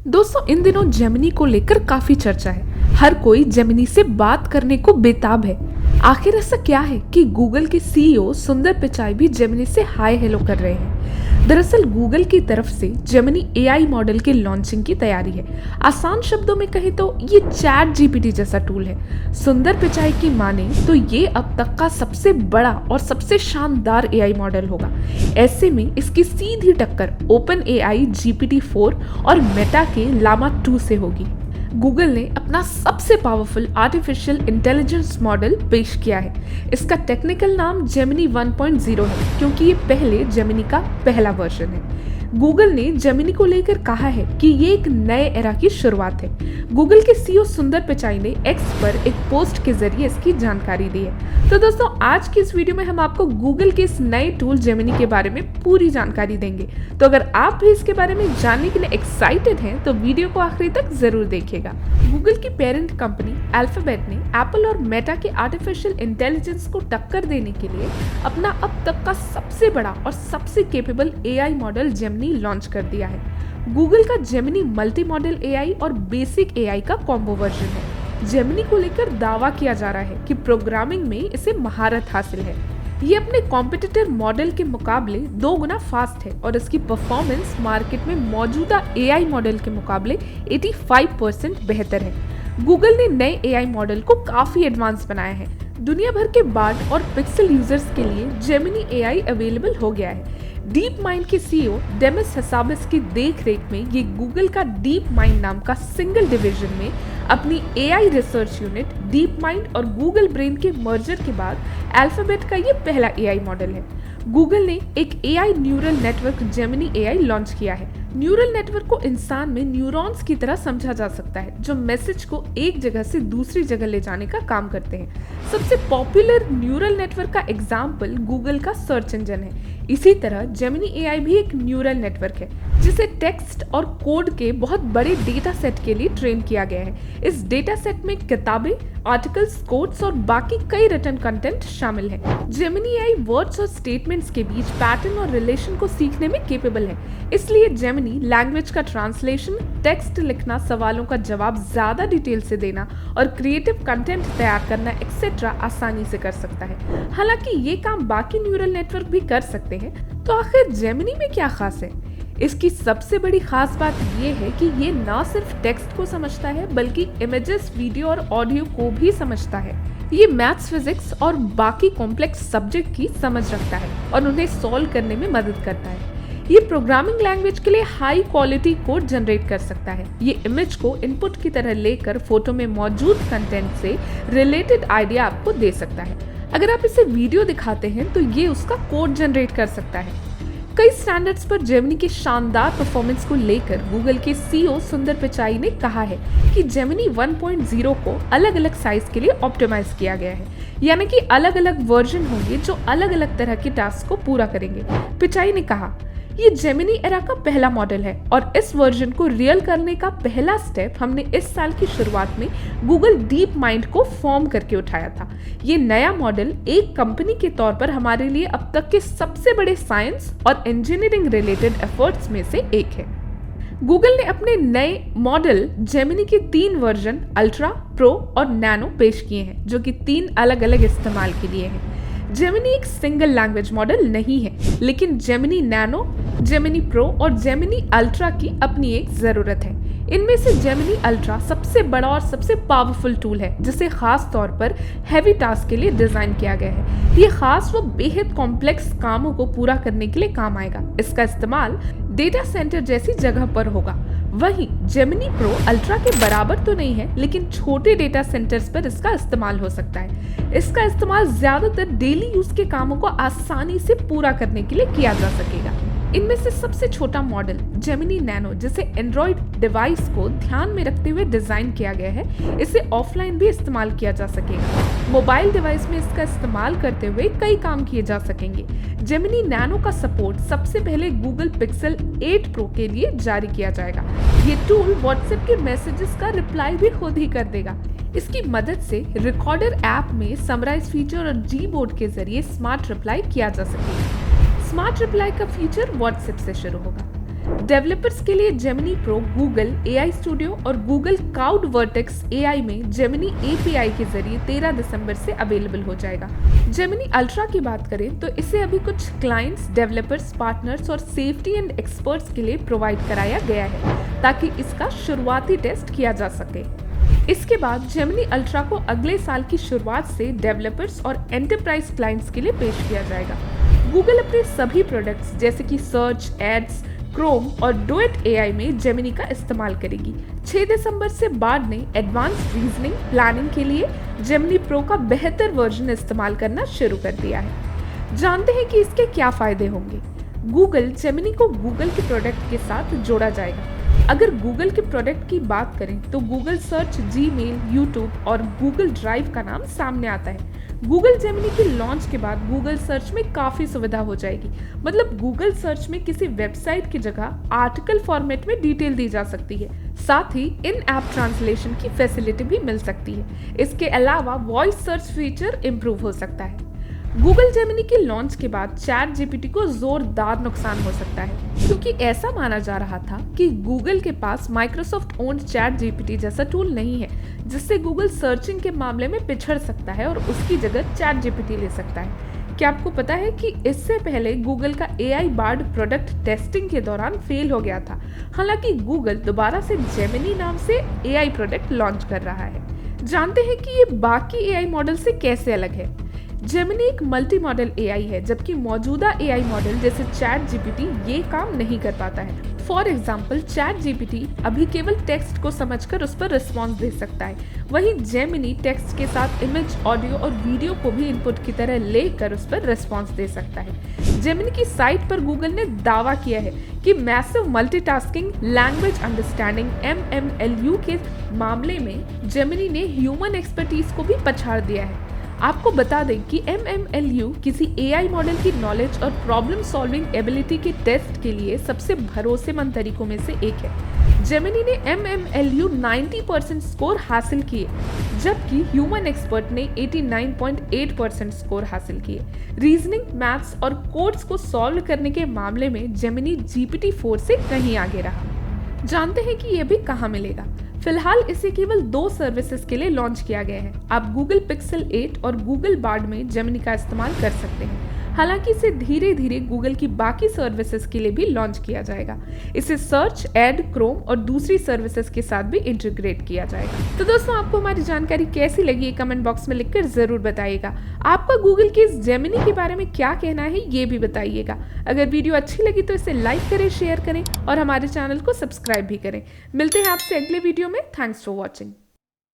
दोस्तों इन दिनों जेमिनी को लेकर काफी चर्चा है। हर कोई जेमिनी से बात करने को बेताब है। आखिर ऐसा क्या है कि गूगल के सीईओ सुंदर पिचाई भी जेमिनी से हाय हेलो कर रहे हैं। दरअसल गूगल की तरफ से जेमिनी एआई मॉडल के लॉन्चिंग की तैयारी है। आसान शब्दों में कहें तो ये चैट जीपीटी जैसा टूल है। सुंदर पिचाई की माने तो ये अब तक का सबसे बड़ा और सबसे शानदार एआई मॉडल होगा। ऐसे में इसकी सीधी टक्कर ओपन एआई GPT-4 और मेटा के लामा 2 से होगी। गूगल ने अपना सबसे पावरफुल आर्टिफिशियल इंटेलिजेंस मॉडल पेश किया है। इसका टेक्निकल नाम जेमिनी 1.0 है क्योंकि ये पहले जेमिनी का पहला वर्जन है। गूगल ने जेमिनी को लेकर कहा है कि ये एक नए एरा की शुरुआत है। गूगल के सीईओ सुंदर पिचाई ने एक्स पर एक पोस्ट के जरिए इसकी जानकारी दी है। तो दोस्तों आज की इस वीडियो में हम आपको गूगल के इस नए टूल जेमिनी के बारे में पूरी जानकारी देंगे। तो अगर आप भी इसके बारे में जानने के लिए एक्साइटेड हैं तो वीडियो को आखिरी तक जरूर देखिएगा। गूगल की पेरेंट कंपनी अल्फाबेट ने एप्पल और मेटा के आर्टिफिशियल इंटेलिजेंस को टक्कर देने के लिए अपना अब तक का सबसे बड़ा और सबसे capable AI model Gemini launch कर दिया है। गूगल का जेमिनी मल्टी मॉडल एआई और बेसिक एआई का कॉम्बो वर्जन है। जेमिनी को लेकर दावा किया जा रहा है कि प्रोग्रामिंग में इसे महारत हासिल है। ये अपने कॉम्पिटिटर मॉडल के मुकाबले 2 गुना फास्ट है और इसकी परफॉर्मेंस मार्केट में मौजूदा एआई मॉडल के मुकाबले 85% बेहतर है। गूगल ने नए एआई मॉडल को काफी एडवांस बनाया है। दुनिया भर के बार्ड और पिक्सल यूजर्स के लिए जेमिनी एआई अवेलेबल हो गया है। डीप माइंड के सीईओ डेमिस हसाबिस की देखरेख में ये गूगल का डीप माइंड नाम का सिंगल डिवीजन में अपनी AI research unit deep mind और गूगल ब्रेन के मर्जर के बाद अल्फाबेट का ये पहला एआई मॉडल है। गूगल ने एक AI neural network Gemini AI launch किया है। न्यूरल नेटवर्क को इंसान में न्यूरॉन्स की तरह समझा जा सकता है जो मैसेज को एक जगह से दूसरी जगह ले जाने का काम करते हैं। सबसे पॉपुलर न्यूरल नेटवर्क का एग्जाम्पल गूगल का सर्च इंजन है। इसी तरह जेमिनी एआई भी एक न्यूरल नेटवर्क है जिसे टेक्स्ट और कोड के बहुत बड़े डेटा सेट के लिए ट्रेन किया गया है। इस डेटा सेट में किताबें, आर्टिकल्स, कोड्स और बाकी कई रिटन कंटेंट शामिल है। जेमिनी एआई वर्ड्स और स्टेटमेंट्स के बीच पैटर्न और रिलेशन को सीखने में केपेबल है। इसलिए जेमिनी लैंग्वेज का ट्रांसलेशन, टेक्स्ट लिखना, सवालों का जवाब ज्यादा डिटेल से देना और क्रिएटिव कंटेंट तैयार करना एक्सेट्रा आसानी से कर सकता है। हालांकि ये काम बाकी न्यूरल नेटवर्क भी कर सकते हैं। तो आखिर जेमिनी में क्या खास है? इसकी सबसे बड़ी खास बात यह है कि ये न सिर्फ टेक्स्ट को समझता है बल्कि इमेजेस, वीडियो और ऑडियो को भी समझता है। ये मैथ्स, फिजिक्स और बाकी कॉम्प्लेक्स सब्जेक्ट की समझ रखता है और उन्हें सॉल्व करने में मदद करता है। ये प्रोग्रामिंग लैंग्वेज के लिए हाई क्वालिटी कोड जनरेट कर सकता है। ये इमेज को इनपुट की तरह लेकर फोटो में मौजूद कंटेंट से रिलेटेड आइडिया आपको दे सकता है। अगर आप इसे वीडियो दिखाते हैं तो ये उसका कोड जनरेट कर सकता है। कई स्टैंडर्ड्स पर जेमिनी की शानदार परफॉर्मेंस को लेकर गूगल के सीईओ सुंदर पिचाई ने कहा है कि जेमिनी 1.0 को अलग अलग साइज के लिए ऑप्टिमाइज किया गया है, यानी कि अलग अलग वर्जन होंगे जो अलग अलग तरह के टास्क को पूरा करेंगे। पिचाई ने कहा, ये जेमिनी एरा का पहला मॉडल है और इस वर्जन को रियल करने का पहला स्टेप हमने इस साल की शुरुआत में गूगल डीप माइंड को फॉर्म करके उठाया था। ये नया मॉडल एक कंपनी के तौर पर हमारे लिए अब तक के सबसे बड़े साइंस और इंजीनियरिंग रिलेटेड एफर्ट्स में से एक है। गूगल ने अपने नए मॉडल जेमिनी के 3 वर्जन अल्ट्रा, प्रो और नैनो पेश किए हैं जो कि 3 अलग अलग इस्तेमाल के लिए हैं। जेमिनी एक सिंगल लैंग्वेज मॉडल नहीं है, लेकिन जेमिनी नैनो, जेमिनी प्रो और जेमिनी अल्ट्रा की अपनी एक जरूरत है। इनमें से जेमिनी अल्ट्रा सबसे बड़ा और सबसे पावरफुल टूल है जिसे खास तौर पर हैवी टास्क के लिए डिजाइन किया गया है। ये खास व बेहद कॉम्प्लेक्स कामों को पूरा करने के लिए काम आएगा। इसका इस्तेमाल डेटा सेंटर जैसी जगह पर होगा। वहीं जेमिनी प्रो अल्ट्रा के बराबर तो नहीं है, लेकिन छोटे डेटा सेंटर्स पर इसका इस्तेमाल हो सकता है। इसका इस्तेमाल ज्यादातर डेली यूज के कामों को आसानी से पूरा करने के लिए किया जा सकेगा। इनमें से सबसे छोटा मॉडल जेमिनी नैनो, जिसे एंड्रॉइड डिवाइस को ध्यान में रखते हुए डिजाइन किया गया है, इसे ऑफलाइन भी इस्तेमाल किया जा सकेगा। मोबाइल डिवाइस में इसका इस्तेमाल करते हुए कई काम किए जा सकेंगे। जेमिनी नैनो का सपोर्ट सबसे पहले गूगल पिक्सल 8 प्रो के लिए जारी किया जाएगा। ये टूल व्हाट्सएप के मैसेजेस का रिप्लाई भी खुद ही कर देगा। इसकी मदद से रिकॉर्डर ऐप में समराइज फीचर और जी-बोर्ड के जरिए स्मार्ट रिप्लाई किया जा सकेगा। स्मार्ट रिप्लाई का फीचर व्हाट्सएप से शुरू होगा। डेवलपर्स के लिए Gemini pro Google AI studio और गूगल क्लाउड वर्टेक्स AI में जेमिनी API के जरिए 13 दिसंबर से अवेलेबल हो जाएगा। जेमिनी अल्ट्रा की बात करें तो इसे अभी कुछ क्लाइंट्स, डेवलपर्स, पार्टनर्स और सेफ्टी एंड एक्सपर्ट्स के लिए प्रोवाइड कराया गया है ताकि इसका शुरुआती टेस्ट किया जा सके। इसके बाद जेमिनी अल्ट्रा को अगले साल की शुरुआत से डेवलपर्स और एंटरप्राइज क्लाइंट्स के लिए पेश किया जाएगा। गूगल अपने सभी प्रोडक्ट्स जैसे कि सर्च, एड्स, क्रोम और डुएट AI में जेमिनी का इस्तेमाल करेगी। 6 दिसंबर से बार्ड ने एडवांस्ड रीजनिंग प्लानिंग के लिए जेमिनी प्रो का बेहतर वर्जन इस्तेमाल करना शुरू कर दिया है। जानते हैं कि इसके क्या फायदे होंगे। गूगल जेमिनी को गूगल के प्रोडक्ट के साथ जोड़ा जाएगा। अगर गूगल के प्रोडक्ट की बात करें तो गूगल सर्च, जीमेल, यूट्यूब और गूगल ड्राइव का नाम सामने आता है। गूगल जेमिनी के लॉन्च के बाद गूगल सर्च में काफ़ी सुविधा हो जाएगी। मतलब गूगल सर्च में किसी वेबसाइट की जगह आर्टिकल फॉर्मेट में डिटेल दी जा सकती है। साथ ही इन ऐप ट्रांसलेशन की फैसिलिटी भी मिल सकती है। इसके अलावा वॉइस सर्च फीचर इम्प्रूव हो सकता है। गूगल जेमिनी के लॉन्च के बाद चैट जीपीटी को जोरदार नुकसान हो सकता है, क्योंकि ऐसा माना जा रहा था कि गूगल के पास माइक्रोसॉफ्ट ओन्ड चैट जीपीटी जैसा टूल नहीं है जिससे गूगल सर्चिंग के मामले में पिछड़ सकता है और उसकी जगह चैट जीपीटी ले सकता है। क्या आपको पता है कि इससे पहले गूगल का AI बार्ड प्रोडक्ट टेस्टिंग के दौरान फेल हो गया था। हालांकि गूगल दोबारा से जेमिनी नाम से AI प्रोडक्ट लॉन्च कर रहा है। जानते हैं कि ये बाकी AI मॉडल से कैसे अलग है। जेमिनी एक मल्टी मॉडल AI है, जबकि मौजूदा AI मॉडल जैसे चैट जीपीटी ये काम नहीं कर पाता है। फॉर एग्जाम्पल, चैट जीपीटी अभी केवल टेक्स्ट को समझकर उस पर रिस्पॉन्स दे सकता है, वहीं जेमिनी टेक्स्ट के साथ इमेज, ऑडियो और वीडियो को भी इनपुट की तरह लेकर उस पर रिस्पॉन्स दे सकता है। जेमिनी की साइट पर गूगल ने दावा किया है कि massive multitasking language understanding MMLU के मामले में जेमिनी ने ह्यूमन एक्सपर्टीज को भी पछाड़ दिया है। आपको बता दें कि MMLU किसी AI मॉडल की नॉलेज और प्रॉब्लम सॉल्विंग एबिलिटी के टेस्ट के लिए सबसे भरोसेमंद तरीकों में से एक है। जेमिनी ने MMLU 90% स्कोर हासिल किए, जबकि ह्यूमन एक्सपर्ट ने 89.8% स्कोर हासिल किए। रीजनिंग, मैथ्स और कोड्स को सॉल्व करने के मामले में जेमिनी GPT-4 से कहीं आगे रहा। जानते हैं कि यह भी कहाँ मिलेगा। फिलहाल इसे केवल 2 सर्विसेज के लिए लॉन्च किया गया है। आप गूगल पिक्सल 8 और गूगल बार्ड में जेमिनी का इस्तेमाल कर सकते हैं। हालांकि इसे धीरे धीरे गूगल की बाकी सर्विसेज के लिए भी लॉन्च किया जाएगा। इसे सर्च, एड, क्रोम और दूसरी सर्विसेज के साथ भी इंटीग्रेट किया जाएगा। तो दोस्तों, आपको हमारी जानकारी कैसी लगी कमेंट बॉक्स में लिखकर जरूर बताइएगा। आपका गूगल के इस जेमिनी के बारे में क्या कहना है ये भी बताइएगा। अगर वीडियो अच्छी लगी तो इसे लाइक करें, शेयर करें और हमारे चैनल को सब्सक्राइब भी करें। मिलते हैं आपसे अगले वीडियो में। Thanks for watching.